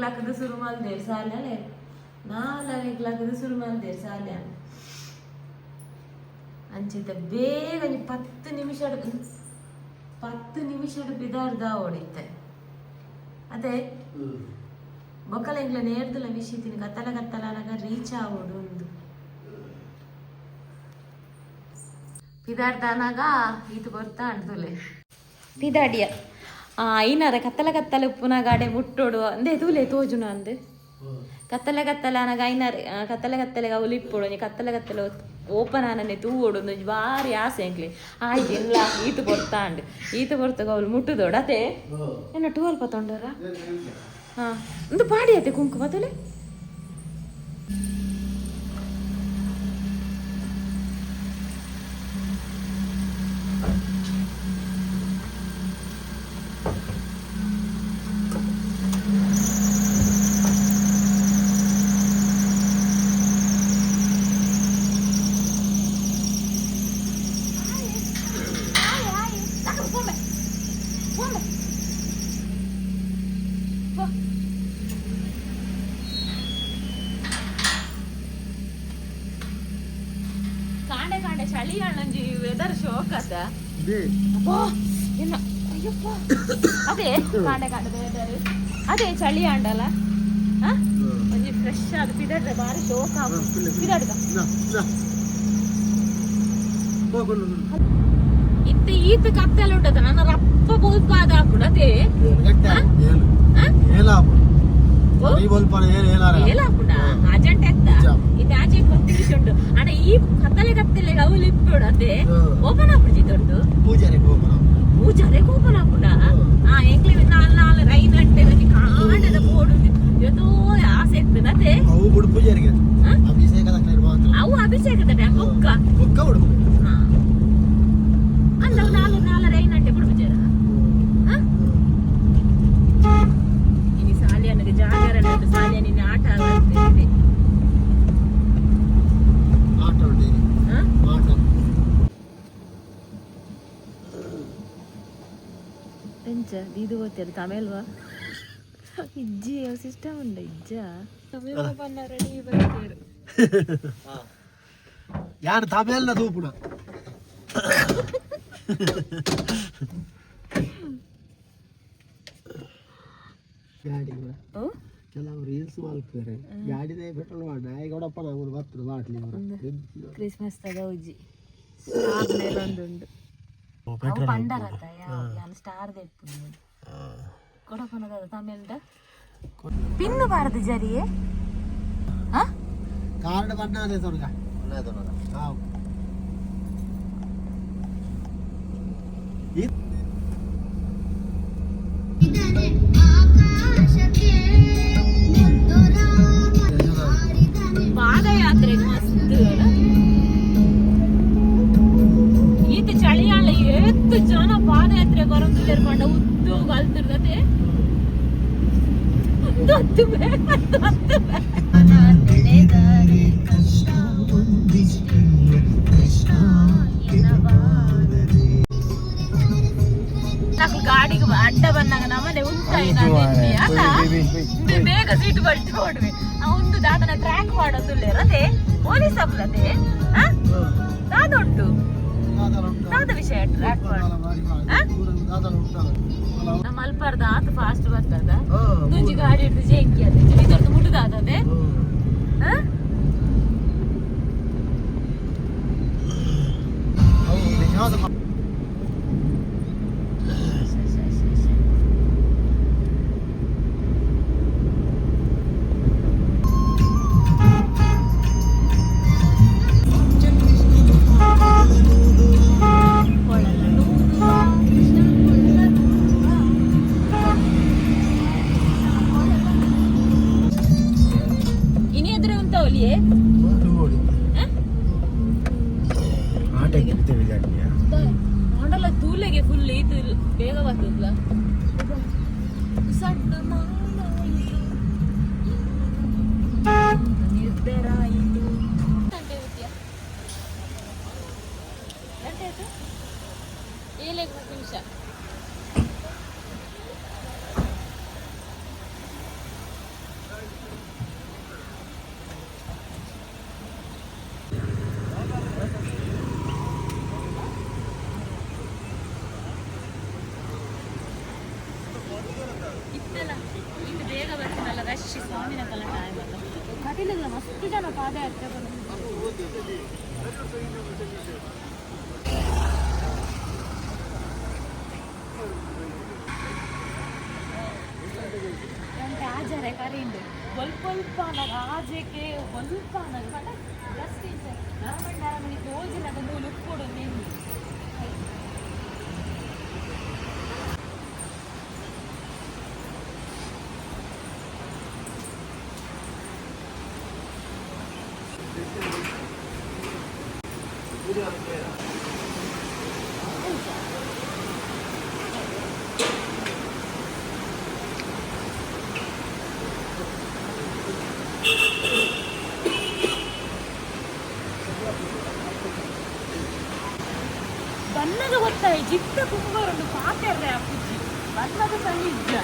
ಲಾಕದ ಶುರು ಮಾಡಿದೆ ಸಾಲೆ 4 ಲಾಕದ ಶುರು ಮಾಡಿದೆ ಸಾಲೆ ಅಂಚಿತ ಬೇಗ 10 ನಿಮಿಷ ಬಿದಾರ್ದ ಓಡಿತ್ತೆ ಅದೇ ಬೊಕ್ಕಲ ಇಂಗ್ಲ ನೇರ್ದುಲ ವಿಷಯത്തിന് ಕತ್ತಲ ರೀಚ್ ಆವೋಡು ಒಂದು ಪಿದಾರ್ದಾನಾಗ ಇದು ಬರ್ತಾ ಅಂಟುಲೆ ಪಿದಾಡಿಯ ಐನಾರ ಕತ್ತಲ ಉಪ್ಪುನ ಗಾಡೆ ಮುಟ್ಟೋಡು ಅಂದೆ ತೂಲೆ ತೋಜುನ ಅಂದೆ ಕತ್ತಲ ಅನಾಗ ಐನಾರ ಕತ್ತಲೆಗೆ ಅವಳು ಇಪ್ಪೋಡು ಕತ್ತಲೆ ಓಪನ್ ಆನನೆ ತೂವೋಡು ಒಂದು ಭಾರಿ ಆಸೆ ಎಂಕ್ಲೆ ಆಯ್ತು ಎಲ್ಲ ಈತು ಬರ್ತಾಂಡು ಈತು ಬರ್ತಗ ಅವಳು ಮುಟ್ಟುದೋಡು ಅದೇ ಏನ 12 ಪತ್ತೊಂಡರ ಹಾಂ ಒಂದು ಪಾಡಿ ಐತೆ ಕುಂಕುಮ ತಲೆ ಕಾಂಡೆ ಚಳಿ ಅಣ್ಣಂಜಿ ವೆದರ್ ಶೋಕ್ ಅದ ಅಯ್ಯಪ್ಪ ಅದೇ ಕಾಂಡೆ ವೆದರ್ ಅದೇ ಚಳಿ ಅಂಡಲ್ಲ ಒಂಜಿ ಫ್ರೆಶ್ ಅದು ಪಿದಡ್ರೆ ಬಾರಿ ಶೋಕ್ ಆಗುದು ಪಿದಡ್ಗ ಇತ್ತು ಈತ ಕತ್ತಲು ಉಂಟದ ನನ್ನ ರಪ್ಪ ಬೋಲ್ಪಾದ ಹಾಕುಡು ಅದೇ ಅಜೆಂಟ್ ಎತ್ತ ಇದು ಆಚೆ ಗೊತ್ತಿರಿಸುಂಡು ಅಣ್ಣ ಈ ಕತ್ತಲೆ ಅವಳು ಇಪ್ಪೋಡು ಅದೇ ಓಪನ್ ಹಾಕುಜಿ ದೊಡ್ಡ ಪೂಜಾರೆ ಓಪನ್ ಹಾಕುಡ ಎಂಕ್ಲಿ 4 5 ಗಂಟೆ ಕಾಂಡದ ಬೋರ್ಡು ಎದೋ ಆಸೆ ಇರ್ತದೆ ಅದೇ ಅವು ಅಭಿಷೇಕದ ಬೊಕ್ಕ ಅಲ್ಲ 4 5 ಗಂಟೆ ಬಿಡ್ಬುಜಾರ ಇನಿ ಸಾಲಿಯನಿಗೆ ಜಾಗರಣೆ ಉಂಟು ಸಾಲಿಯ ನಿನ್ನೆ ಆಟ ಆಡ್ತಿದ್ದೆ ಎಂಚ ಇದು ಗೊತ್ತಿಲ್ಲ ತಮೇಲ್ವಾ ಇಜ್ಜಿ ಸಿಸ್ಟಮ್ ಉಂಡ ಇಜ್ಜ ತಮೇಲ್ವ ಬನ್ನ ರೆಡಿ ಬರ್ತೀರು ಯಾರು ತಮೇಲ್ನ ತೂಪುಣ ಗಾಡಿ ಕೆಲವು ರೀಲ್ಸ್ ಮಾಡ್ತಾರೆ ಗಾಡಿದೇ ಪೆಟ್ರೋಲ್ ಮಾಡಿ ನಾಯಿಗೌಡಪ್ಪ ನಾವು ಬರ್ತದೆ ಬಾಟ್ಲಿ ಕ್ರಿಸ್ಮಸ್ ತಗ ಉಜ್ಜಿ ಒಂದುಂಡು ಪಂಡರತ್ತ ನಾನು ಸ್ಟಾರ್ ತೆಪ್ಪು ಕೊಡಪನದ ತಮಿಳ್ದ ಪಿನ್ನು ಬಾರದು ಜರಿಯೇ ಕಾರ್ಡ್ ಬಣ್ಣ ಅದೇ ತೊಡಗ ಪಾದಯಾತ್ರೆ ಮಸ್ತ್ ಈತ ಚಳಿಯಾಳ ಎತ್ತು ಜನ ಪಾದಯಾತ್ರೆ ಬರೋದಿಲ್ಲ ಮಾಡ ಉದ್ಯೋಗ ಅಲ್ತಿರ್ತದೆ ಗಾಡಿಗೆ ಅಡ್ಡ ಬಂದಾಗ ನಮ್ಮನೆ ಬೇಗ ಸೀಟ್ ಬಲ್ಟ್ ಹೊಡ್ವೆ ಒಂದು ದಾದನ ಟ್ರ್ಯಾಕ್ ಮಾಡೋದಿಲ್ಲ ಅದೇ ಪೊಲೀಸ್ ಅದೇ ದಾದುಂಟು ದಾದ ವಿಷಯ ಟ್ರ್ಯಾಕ್ ಮಾಡು ನಮ್ಮ ಅಲ್ಪಾರ್ದ ಆತ ಫಾಸ್ಟ್ ಬರ್ತದ ದುಂಜಿ ಗಾಡಿ ಹಿಡಿದು ಜೇಂಕಿ ಅದೇ ಇದೊಂದು ಮುಟ್ಟದಾದದೆ ಮಾಡಲ್ಲ ತೂಲೆಗೆ ಫುಲ್ ಇದು ಬೇಗ ಬರ್ತದಲ್ಲ ಸಣ್ಣ ನಿರ್ಧಾರ ಆಯಿತು ಗಂಟೆ ಇರ್ತೀಯ ಗಂಟೆ ಆಯ್ತು 7 ನಿಮಿಷ ಮಸ್ತ್ ಜನ ಪಾದಯಾತ್ರೆ ಬಂದಿದ್ದಾರೆ. ಆಜರೆ ಕರೀಂಡು ಸ್ವಲ್ಪ ಆಜೆಗೆ ಸ್ವಲ್ಪ ಜಸ್ಟ್ ನರಮಣಿ ತೋಜಿನ ಲುಕ್ ಕೊಡು ನಿಂದು ಬಣ್ಣದ ಗೊತ್ತಾಯಿ ಜಿಟ್ಟ ಕುಂಬರೊಂದು ಪಾತ್ರೆ ಅಪ್ಪುಜಿ ಬಣ್ಣದ ಸಂಗೀತ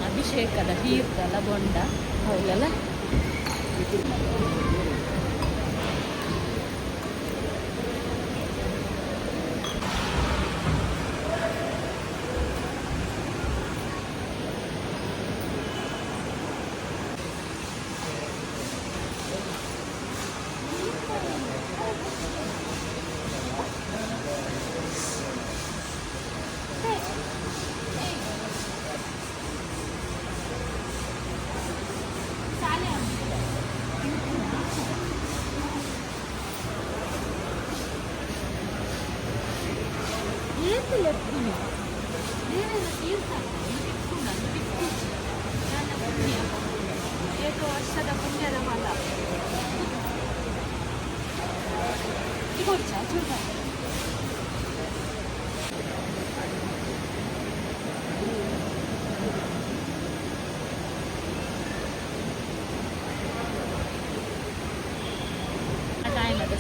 ಅಭಿಷೇಕದ ತೀರ್ಥಲ ಬೊಂಡ ಹೌದಲ್ಲ. ವರ್ಷದ ಪುಣ್ಯದ ಫಲ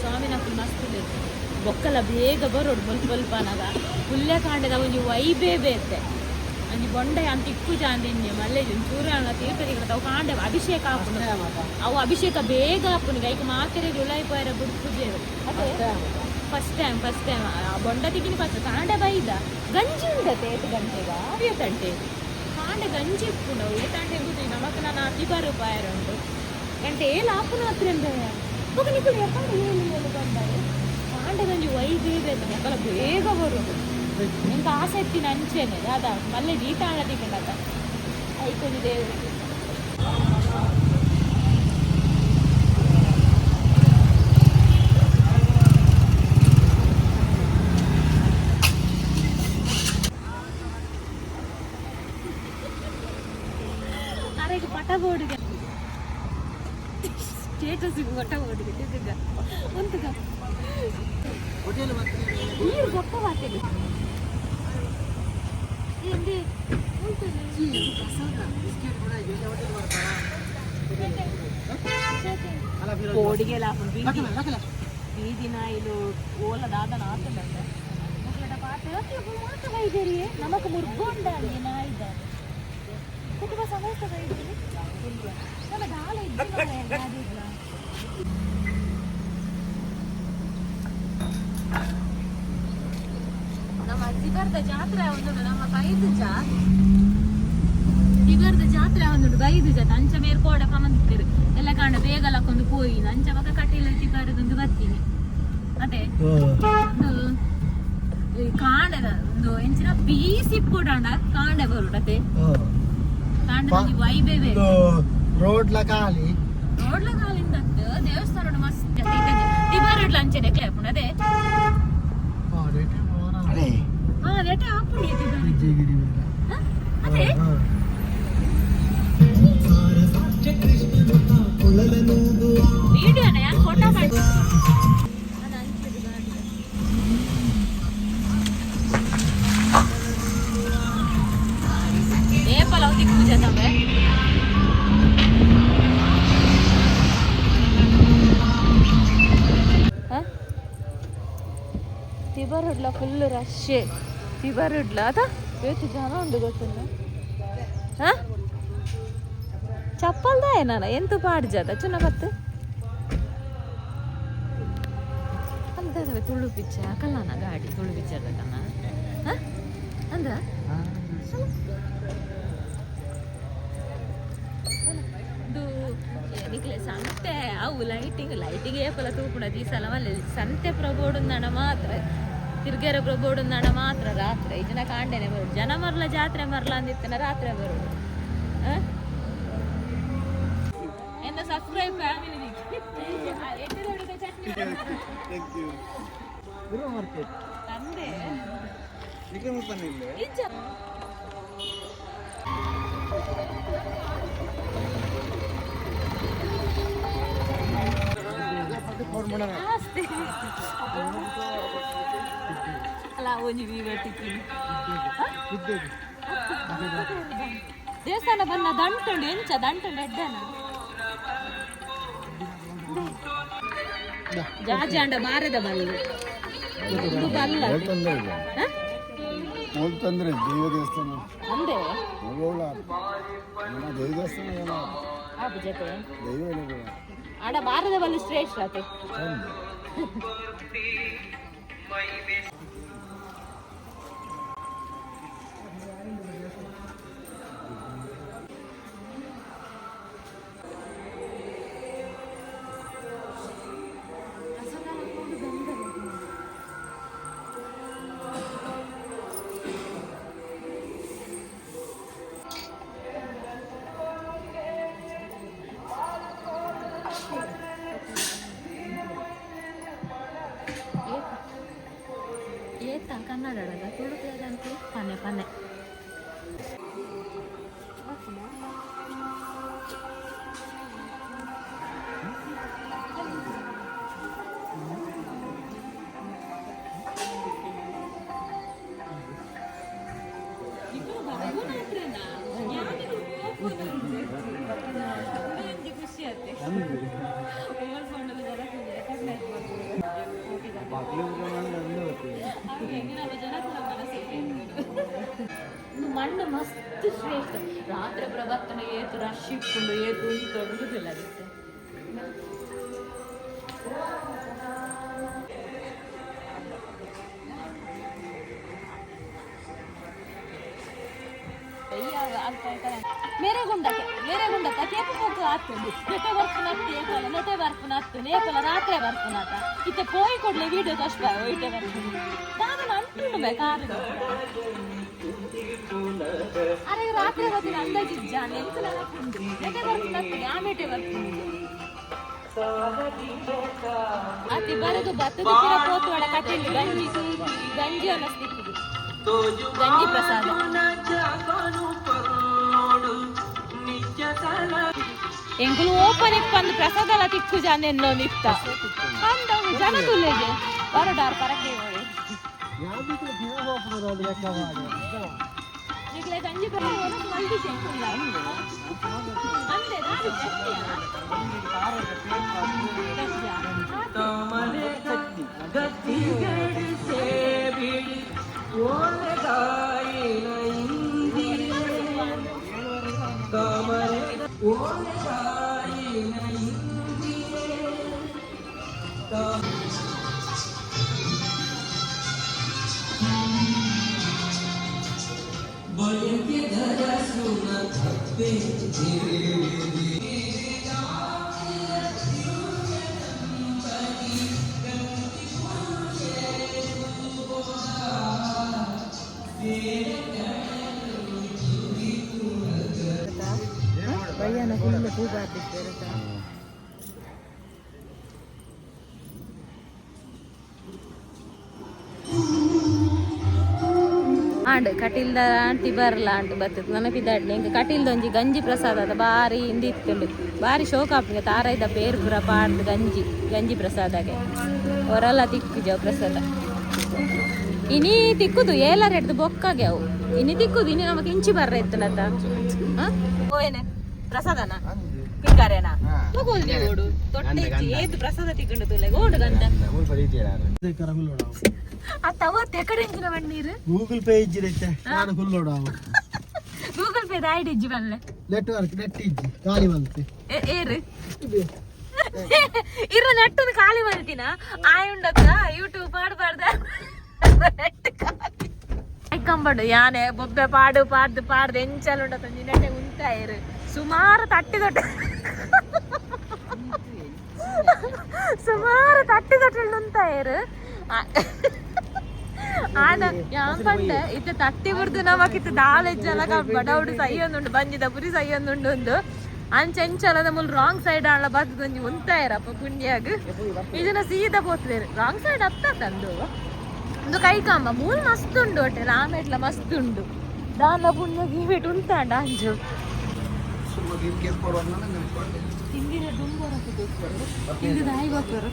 ಸ್ವಾಮಿನ ಮಸ್ತ್ ಬೊಕ್ಕಲ ಬೇಗ ಬರೋಡು ಸ್ವಲ್ಪ ನಗ ಪುಲ್ಯ ಕಾಂಡದ ಒಂದು ವೈಬೇ ಬೇತೆ ಅಂಜಿ ಬೊಂಡೆ ಅಂತ ಇಕ್ಕುಜ ಅಂದಿನ್ನೆ ಮಲ್ಲೆ ಚೂರಣ ತೀರ್ಥದಿಗಳ ಅವು ಕಾಂಡೆ ಅಭಿಷೇಕ ಹಾಪುನು ಅವು ಅಭಿಷೇಕ ಬೇಗ ಹಾಪುನಿಗೆ ಐಕ ಮಾತ್ರೆ ಉಳಾಯಿ ಪೋಯರ ಬುಡ್ಪುಜೇರು ಅದೇ ಫಸ್ಟ್ ಟೈಮ್ ಆ ಬೊಂಡ ತಿಗಿನ ಫಸ್ಟ್ ಕಾಂಡೆ ಬೈದ ಗಂಜಿ ಉಂಡತೆ 8 ಗಂಟೆಗ ಆವ್ಯತಂಟೆ ಕಾಂಡೆ ಗಂಜಿ ಇಪ್ಪುಂಡು 8 ಗಂಟೆ ಎಂಬುದು ನಮಕ್ ನಾನು 10 ರೂಪಾಯಿ ಉಂಟು ಗಂಟೆ ಏಳು ಹಾಪುನ ಹತ್ರ ಹೋಗ ನಿಕ್ಕಳು ಯಾಕಂದ್ರೆ ಏಳು ಬಂದಾರೆ ಕಾಂಡೆ ಗಂಜಿ ವೈಬೇ ಬೇತ ಮಕ್ಕಳ ಬೇಗ ಬರೋದು ನಿಂಗೆ ಆಸಕ್ತಿ ನಂಚೇನೆ ಅದ ಮಲ್ಲೆ ಜೀತಾಳ ತಿಕ್ಕಂಡ ಐಕೊಂದು ದೇವರು ಅರೆಗೆ ಪಟ ಬೋರ್ಡ್ಗೆ ಸ್ಟೇಟಸ್ಗೆ ಪಟ ಬೋರ್ಡ್ಗೆ ತಿಕ್ಕ ಒಂತುಗ ನೀರು ಗೊಪ್ಪ ಮಾತೇಳಿ ఏంటి కోడిగే లేకుండా బీది నాయలు ఓల దాదాన ఆతుందంట ఒకలట పాత మాత వైద్యరి నమకు ముర్గొండాలి నాయిద కుటుంబ సమస్త వైద్యరి నమ దాల ఇద్దరు ನಮ್ಮ ದಿಗರ್ದ ಜಾತ್ರೆ ಒಂದುಂಡು ನಮ್ಮ ಬೈದುಜ ದಿಗರ್ದ ಜಾತ್ರೆ ಒಂದುಂಡು ಬೈದುಜ ಅಂಚ ಮೇರ್ಕೋಡ ಕಮಂದಿರು ಎಲ್ಲ ಕಾಂಡ ಬೇಗಲಕ್ಕೊಂದು ಪೋಯಿ ಅಂಚ ಮಗ ಕಟ್ಟಿಲ ದಿಗರದೊಂದು ಬರ್ತೀನಿ ಅದೇ ಒಂದು ಕಾಂಡದ ಒಂದು ಎಂಚಿನ ಪೀಸ್ ಇಪ್ಪುಡಾಂಡ ಕಾಂಡೆ ಬರುಡತೆ ಕಾಂಡ ವೈಬೇ ರೋಡ್ಲ ಕಾಲಿಂದ ದೇವಸ್ಥಾನ ಮಸ್ತ್ ದಿಗರಡ್ಲ ಅಂಚನೆ ಕ್ಲೇಪುಂಡು ಅದೇ ರೇಟೆ ಹಾಪುಂಡು ಅದೇ ವಿಡಿಯೋನ ಯಾರು ಫೋಟೋ ಮಾಡಿ ಏಪಲ ಹೋಗಿ ಪೂಜೆ ತಮ್ಮೆ ತಿಬರುಡ್ಲ ಫುಲ್ ರಶ್ ತಿಬರುಡ್ಲ ಅದ ಎಷ್ಟು ಜನ ಉಂಡು ಗೊತ್ತಿಲ್ಲ ಹಾಂ ಚಪ್ಪಲ್ದ ಏನಾರ ಎಂತ ಪಾಡ್ಜದ ಚುನ ಕತ್ತು ತುಳು ಪಿಚ್ಚ ಕಲ್ಲನ ಗಾಡಿ ತುಳು ಪಿಚ್ಚರ್ ಕನ್ನ ಅಂದ ಇದು ನಿಕ್ಲೆ ಸಂತೆ ಅವು ಲೈಟಿಂಗ್ ಏಪಲ ತೂಪುಣ ದೀಸಲ ಮಲ್ಲ ಸಂತೆ ಪ್ರಬೋಡುಂದಣ ಮಾತ್ರ ತಿರ್ಗೇರ ಪ್ರಬೋಡುಂದಣ ಮಾತ್ರ ರಾತ್ರಿ ಈ ಜನ ಕಾಂಡೇನೆ ಬರೋದು ಜನ ಮರ್ಲ ಜಾತ್ರೆ ಮರ್ಲ ಅಂದಿತ್ತನ ರಾತ್ರಿ ಬರೋದು ಎಂದ ಸಬ್ಸ್ಕ್ರೈಬ್ ಫ್ಯಾಮಿಲಿ ತಂದೆ ಅಲ್ಲ ಒಂಜಿ ದೇವಸ್ಥಾನ ಬನ್ನ ದಂಟುಂಡು ಎಂಚ ದಂಟುಂಡು ಎಡ್ಡನ ಜಾಜಾಂಡ ಬಾರದ ಬಲ್ಲು ಬಲ್ಲ ಹೋಗ್ತಂದ್ರೆ ದೈವ ದೇವಸ್ಥಾನ ಅಂದೆ ದೈವ ದೇವಸ್ಥಾನ ಆಪ ಜೊತೆ ದೈವ ಆಡ ಬಾರದ ಬಲ್ಲು ಶ್ರೇಷ್ಠ ಆತೆ ಏತ ಕನ್ನಡದ ತುಳುಕದಂತೆ ಪನೆ ಪನೆ ಖುಷಿ ಆಯ್ತು ಮಣ್ಣು ಮಸ್ತ್ ಶ್ರೇಷ್ಠ ರಾತ್ರಿ ಪ್ರಭತ್ತನ ಏತು ರಶ್ ಇಟ್ಕೊಂಡು ಏತು ತೊಡಗುದಿಲ್ಲ ಅದಕ್ಕೆ ಮೇರೆ ಗುಂಡಕ್ಕೆ ಕೇಪು ಹೋಗು ಆಗ್ತದೆ ನೆಟೆ ಬರ್ಪುನತ್ತು ಏಪಲ ನೆಟೆ ಬರ್ಪುನತ್ತು ನೇಪಲ ರಾತ್ರಿ ಬರ್ಪುನಾತ ಇತ್ತೆ ಪೋಯಿ ಕೊಡ್ಲೆ ವೀಡಿಯೋ ಕಷ್ಟ ಒಯ್ಟೆ ಬರ್ಪುನ ನಾನು ಅಂಟುಂಡು ಬೇಕಾರು ಅರೆ ರಾತ್ರಿ ಹೋದಿನ ಅಂದಾಜಿಜ್ಜ ನೆಂಕಲ ನಕ್ಕುಂಡು ನೆಟೆ ಬರ್ಪುನತ್ತು ಆಮೇಟೆ ಬರ್ಪುಂಡು ಅತಿ ಬರದು ಬತ್ತದ ಕಿರ ಪೋತುವಡ ಕಟ್ಟಿಂಡು ಗಂಜಿ ಅನ್ನಿಸ್ತಿಕ್ಕುದು ಗಂಜಿ ಪ್ರಸಾದ ಎಂಕುಲು ಓಪನ್ ಇಪ್ಪಂದು ಪ್ರಸಾದಲ ತಿಕ್ಕು ಜಾನೆ ಎನ್ನೋ ನಿತ್ತ ಅಂದವು ಜನ ತುಲೆಗೆ ಬರಡಾರ್ ಪರಕೆ ಈಗಲೇ ಗಂಜಿ ಪ್ರಸಾದ ಮಲ್ದಿ ಚೆಂಕುಲ್ಲ ಅಂದೆ ನಾನು ಭಯ್ಯನ ಫುಲ್ ಕೂಗಾಡ್ತಿದ್ದಾರೆ ಆಂಡ್ ಕಟೀಲ್ದ ಆಂಟಿ ಬರಲ್ಲ ಆಂಟಿ ಬರ್ತದೆ ನೆನಪಿದ್ದಾಡ್ಲಿ ಇಂಕ ಕಟೀಲ್ದ ಒಂಜಿ ಗಂಜಿ ಪ್ರಸಾದ ಅದ ಬಾರಿ ಹಿಂದಿ ಇತ್ತುಂಡು ಬಾರಿ ಶೋಕ ಆಪ್ನಿಗೆ ತಾರೈದ ಪೇರು ಪುರ ಪಾಡ್ದು ಗಂಜಿ ಪ್ರಸಾದಗೆ ಹೊರಲ್ಲ ತಿಕ್ಕುಜ ಪ್ರಸಾದ ಇನಿ ತಿಕ್ಕುದು ಏಲರ್ ಹಿಡ್ದು ಬೊಕ್ಕಾಗೆ ಅವು ಇನಿ ತಿಕ್ಕುದು ಇನಿ ನಮಗೆ ಇಂಚಿ ಬರ್ರ ಇತ್ತನತ ಓಯೇನೆ ಪ್ರಸಾದನ ಪಿಂಗಾರೇನಾ ಹೋಗೋದು ನೀವು ಓಡು ತೊಟ್ಟೆ ಏದು ಪ್ರಸಾದ ತಿಕ್ಕೊಂಡು ತುಲೆ ಓಡು ಗಂಟ ಅವತ್ತೆ ಕಡೆ ಇಂಚಿನ ಬಣ್ಣೀರು ಗೂಗಲ್ ಪೇ ಇಜ್ಜಿರೈತೆ ನಾನು ಫುಲ್ ನೋಡು ಗೂಗಲ್ ಪೇ ಐಡಿ ಇಜ್ಜಿ ಬನ್ಲೆ ನೆಟ್ವರ್ಕ್ ನೆಟ್ ಇಜ್ಜಿ ಗಾಳಿ ಬಂತೆ ಏರು ಇರ ನೆಟ್ಟದು ಖಾಲಿ ಮಾಡ್ತೀನ ಆಯ್ ಉಂಡಕ್ಕ ಯೂಟ್ಯೂಬ್ ಪಾಡ್ಬಾರ್ದ ಕಂಬಡು ಯಾನೆ ಬೊಬ್ಬೆ ಪಾಡು ಪಾಡ್ದು ಎಂಚಲ್ ಉಂಡತ್ತ ನೆಟ್ಟೆ ಉಂಟಾಯಿರು ಸುಮಾರು ತಟ್ಟಿ ಉಂಟಾಯಿರು ಆನ ಯಾನ್ ಪಂಡೆ ಇತ್ತೆ ತಟ್ಟಿ ಬುರ್ದು ನಮಕಿತ್ತು ದಾಳೆಜ್ಜಲ ಬಡೌಡು ಸೈಯೊಂದುಂಡು ಬಂಜಿದ ಪುರಿ ಸೈಯೊಂದುಂಡು ಒಂದು ಅಂಚೆಂಚಲದ ಮುಲ್ ರಾಂಗ್ ಸೈಡ್ ಆಳ ಬದ್ದು ಒಂಜಿ ಉಂತಾಯಿರಪ್ಪ ಪುಣ್ಯಾಗ ಇದನ್ನ ಸೀದಾ ಪೋತ್ಲೇರು ರಾಂಗ್ ಸೈಡ್ ಹತ್ತಂದು ಒಂದು ಕೈ ಕಾಂಬ ಮೂಲ್ ಮಸ್ತ್ ಉಂಡು ಹೋಟೆಲ್ ಆಮೇಟ್ಲ ಮಸ್ತ್ ಉಂಡು ದಾನ ಪುಣ್ಯ ಗೀವಿಟ್ ಉಂತಾಂಡ ಅಂಜು ಹಿಂದಿನ ದುಂಬರ ಹಿಂದಿನ ಐವತ್ತರ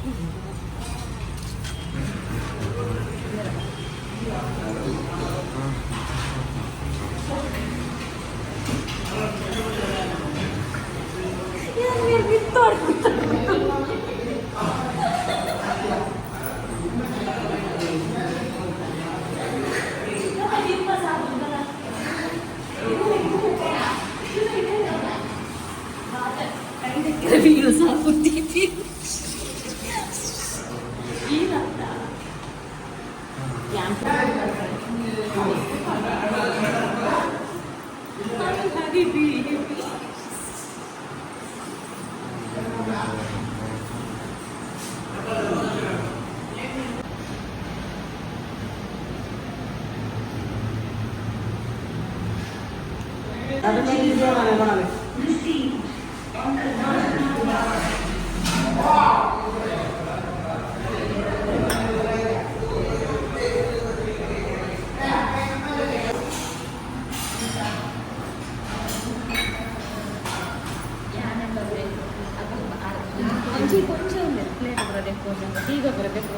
కొంచెం ప్లేట్ ಬರಬೇಕು ಈಗ ಬರಬೇಕು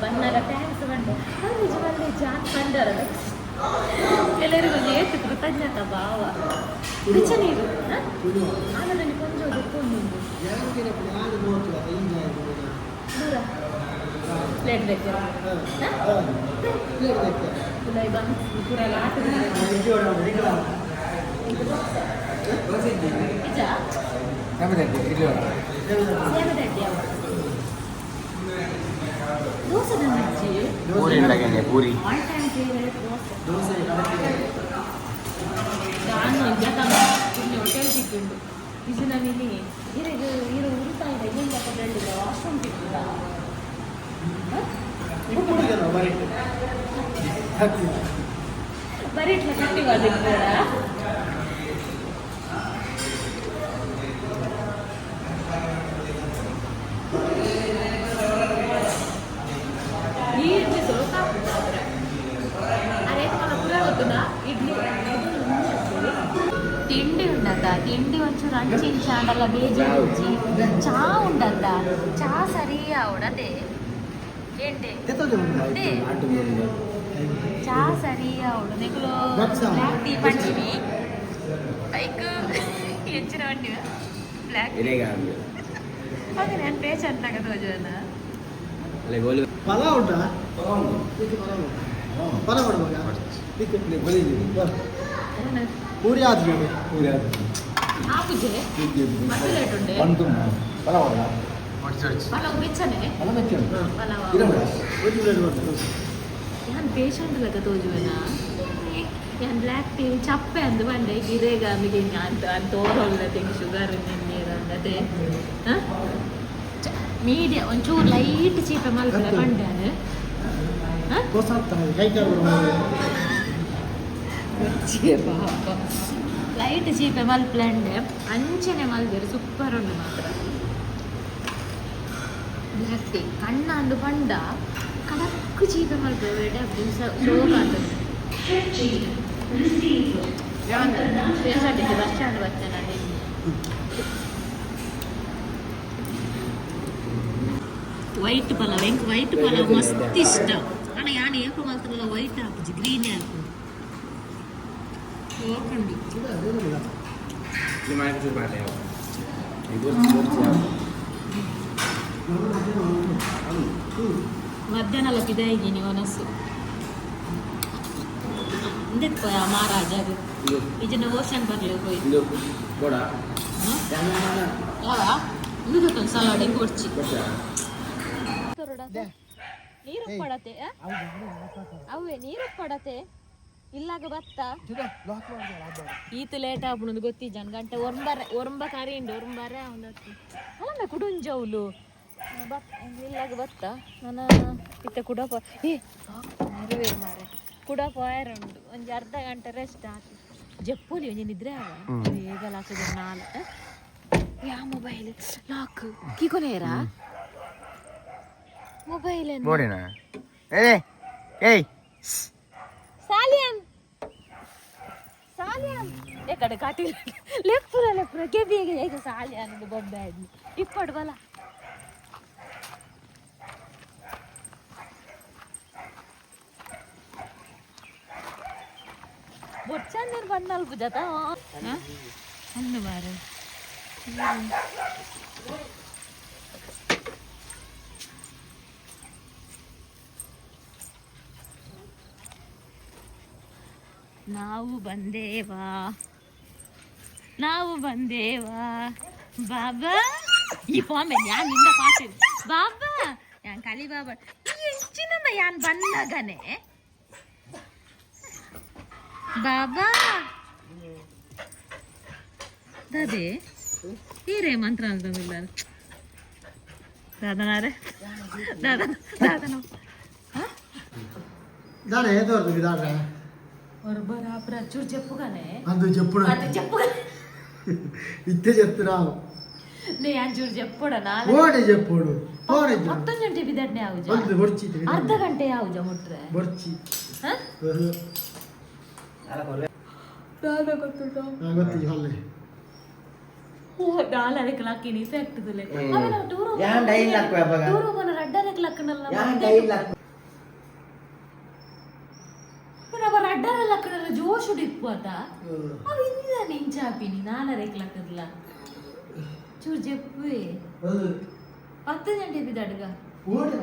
ಬನ್ನಾಗ ಟ್ಯಾಂಕ್ಸ್ ಬಂದು ನಿಜವಲ್ಲಿ ಜಾನ್ ಕಂಡರ ಎಲ್ಲರಿಗೂ ಏತು ಕೃತಜ್ಞತ ಭಾವ ಕುಡಿಚ ನೀರು ಆಮೇಲೆ ಕೊಂಚ ಉಕ್ಕೊಂಡು ದೂರ ಪ್ಲೇಟ್ ಬೇಕು ಪೂರ पूरी ಹೋಟೆಲ್ ಸಿಕ್ಕಿಂಡು ಇದು ನಮಗೆ ಇರೋ ಉಳಿತಾಯ ಎಲ್ಲಿಂದ ಕೊಡಲಿಲ್ಲ ವಾಶ್ರೂಮ್ ಸಿಕ್ಕಿಲ್ಲ ಬರೀ ಕಟ್ಟಿ ಬರಲಿಕ್ಕೆ ಕೂಡ ತಿಂಡಿ ಉಂಡತ್ತ ತಿಂಡಿ ಒಂಚೂರು ಅಂಚಿಂಚಾಂಡಲ್ಲ ಬೇಜಾರು ಚಾ ಉಂಡತ್ತ ಚಾ ಸರಿ ಅವಡದೆ ఏంటి ಚಾ ಸರಿ ಅವಡು ನೆಗಳು ಬ್ಲ್ಯಾಕ್ ಟೀ ಪಂಚಿನಿ ಐಕ್ ಹೆಚ್ಚಿನ వండి ಬ್ಲ್ಯಾಕ್ ಹಾಗೆ ನಾನು ಪೇಷಂಟ್ ಆಗ ತೋಜನ ಪಲಾವ್ ಉಂಟಾ ಪಲಾವ್ ಮಾಡ್ಬೇಕಾ पूरी आदमी पूरी आदमी आप जे ಮತ್ತೆ ರೇಟ್ ಉಂಡೆ ಒಂದು ಪಲಾವ್ ಅಲ್ಲ ಪಲಾವ್ ಮೆಚ್ಚನೆ ಪಲಾವ್ ಮೆಚ್ಚನೆ ಪಲಾವ್ ಇರಬೇಡ ಒಂದು ರೇಟ್ ಬರ್ತದೆ ಯಾನ್ ಪೇಷಂಟ್ ಲಗ ತೋಜುವೆನ ಯಾನ್ ಬ್ಲ್ಯಾಕ್ ಟೀ ಚಪ್ಪೆ ಅಂದು ಬಂಡೆ ಗಿರೇಗ ಮಿಗೆ ಅಂತ ತೋರಲ್ಲ ತೆಂಗಿ ಶುಗರ್ ನೀರು ಅಂದದೆ ಮೀಡಿಯಾ ಒಂಚೂರು ಲೈಟ್ ಚೀಪೆ ಮಲ್ಪಲೆ ಬಂಡೆ ಲೈಟ್ ಚೀಪೆ ಮಲ್ಪಲಂಡೆ ಅಂಚನೆ ಮಲ್ದಿರು ಸೂಪರ್ ಉಂಡು ಮಾತ್ರ ಬ್ಲ್ಯಾಕ್ ಟೀ ಕಣ್ಣ ಅಂದು ಪಂಡ ಕಡಕ್ಕು ಚೀಪೆ ಮಲ್ಪೆ ದಿವಸ ಶೋಕ ಅಂತಂದು ಬಸ್ ಸ್ಟ್ಯಾಂಡ್ ಬರ್ತೇನೆ ನಾನು ವೈಟ್ ಪಲಾವ್ ಹೆಂಗೆ ವೈಟ್ ಪಲಾವ್ ಮಸ್ತ್ ಇಷ್ಟ ಅಣ್ಣ ಯಾನು ಏಪ ಮಾತ್ರ ವೈಟ್ ಹಾಕುಜಿ ಗ್ರೀನ್ ಹಾಕು ಹೋಗ್ಕೊಂಡು ಮಧ್ಯಾಹ್ನ ಪಿದಾಯಿಗಿ ನೀವು ಅನಸ್ಸು ಇಂದೆತ್ತು ಮಹಾರಾಜ ಅದು ಇದನ್ನ ಓಷನ್ ಬರ್ಲಿ ಹೋಯ್ ಯಾವ ಇದು ಸಲಾಡ್ ಹೆಂಗ್ ಕೊಡ್ಚಿ ನೀರು ಪಡತೆ ಅವೇ ನೀರು ಪಡತೆ ಇಲ್ಲಾಗ ಬತ್ತ ಈತ ಲೇಟ್ ಆಗ್ಬಿಡು ಗೊತ್ತಿ ಜನ ಗಂಟೆ ಒರಂಬ ಕರೆಯಿಂದ ಒರಂಬಾರ ಅಲ್ಲ ಕುಡುಂಜೌಲು ಇಲ್ಲಾಗ ಬತ್ತ ನನ್ನ ಇತ್ತ ಕುಡಪ ಮರುವೆ ಮಾರೆ ಕುಡಪ ಉಂಟು ಒಂಜಿ ಅರ್ಧ ಗಂಟೆ ರೆಸ್ಟ್ ಆತು ಜಪ್ಪುಲಿ ಒಂಜಿ ನಿದ್ರೆ ಬೇಗ ಲಾಕದ ನಾಲ್ ಯಾ ಮೊಬೈಲ್ ಲಾಕ್ ಕೀಕೊನೇರಾ ಮೊಬೈಲ್ ಸಾಲಿಯನ್ ಸಾಲಿಯನ್ ಎಕಡೆ ಕಾಟಿ ಲೆಪ್ಪುರ ಕೆಬಿಗೆ ಈಗ ಸಾಲಿಯನ್ ಬೊಬ್ಬೆ ಆದ್ನಿ ಇಪ್ಪಡು ಬಲ ಬೊಚ್ಚಂದಿನ ಬಣ್ಣಲ್ಪು ಜತ ಹಣ್ಣು ಬಾರೆ ನಾವು ಬಂದೇವಾ ಬಾಬಾ ಈ ಪಾಮೆ ಯಾನ್ ನಿಂದ ಪಾತೆ ಬಾಬಾ ಯಾನ್ ಕಲಿ ಬಾಬಾ ಹೆಚ್ಚಿನ ಯಾನ್ ಬನ್ನಗನೆ ಬಾಬಾ ದಾದೆ ಹೀರೇ ಮಂತ್ರ ಅಂತಂದಿಲ್ಲ ದಾದನಾರೆ ದಾದನ దాని ఏదో విధానం బరాబరా చూడు చెప్పుగానే అందు చెప్పుడు అది చెప్పుగా ఇత్తే చెప్తున్నావు నే యాన్ చూడు చెప్పుడనా ಓಡಿ చెప్పుడు ಓಡಿ ಮೊತ್ತ ಗಂಟೆ ಬಿದಡ್ನೆ ಆವುಜ ಒಂದು ಬರ್ಚಿ ಅರ್ಧ ಗಂಟೆ ಆವುಜ ಮುಟ್ರೆ ಬರ್ಚಿ ಹ ದಾದ ಗೊತ್ತುಂಟು ಗೊತ್ತಿ ಹೊಲ್ಲೆ ಡಾಲರ್ ಲಕ್ಕಿನಿ ಇಫೆಕ್ಟ್ ತುಲೆ ಅವೆಲ್ಲ ಟೂರು ಯಾನ್ ಡೈಲ್ ಲಕ್ಕ ಬಾಗ ಟೂರು ಬನ ರಡ್ಡನೆ ಲಕ್ಕನಲ್ಲ ಯಾನ್ ಡೈಲ್ ಲಕ್ಕ ಪುನಃ ರಡ್ಡನೆ ಲಕ್ಕನಲ್ಲ ಜೋಶು ಡಿಪ್ಪುತ ಅವ ಇಂದಿದ ನಿಂಚಾಪಿನಿ ನಾಲರೆ ಲಕ್ಕದಲ್ಲ ಚೂರ್ ಜೆಪ್ಪು 10 ಗಂಟೆ ಬಿದಡ್ಗ ಓಡಿ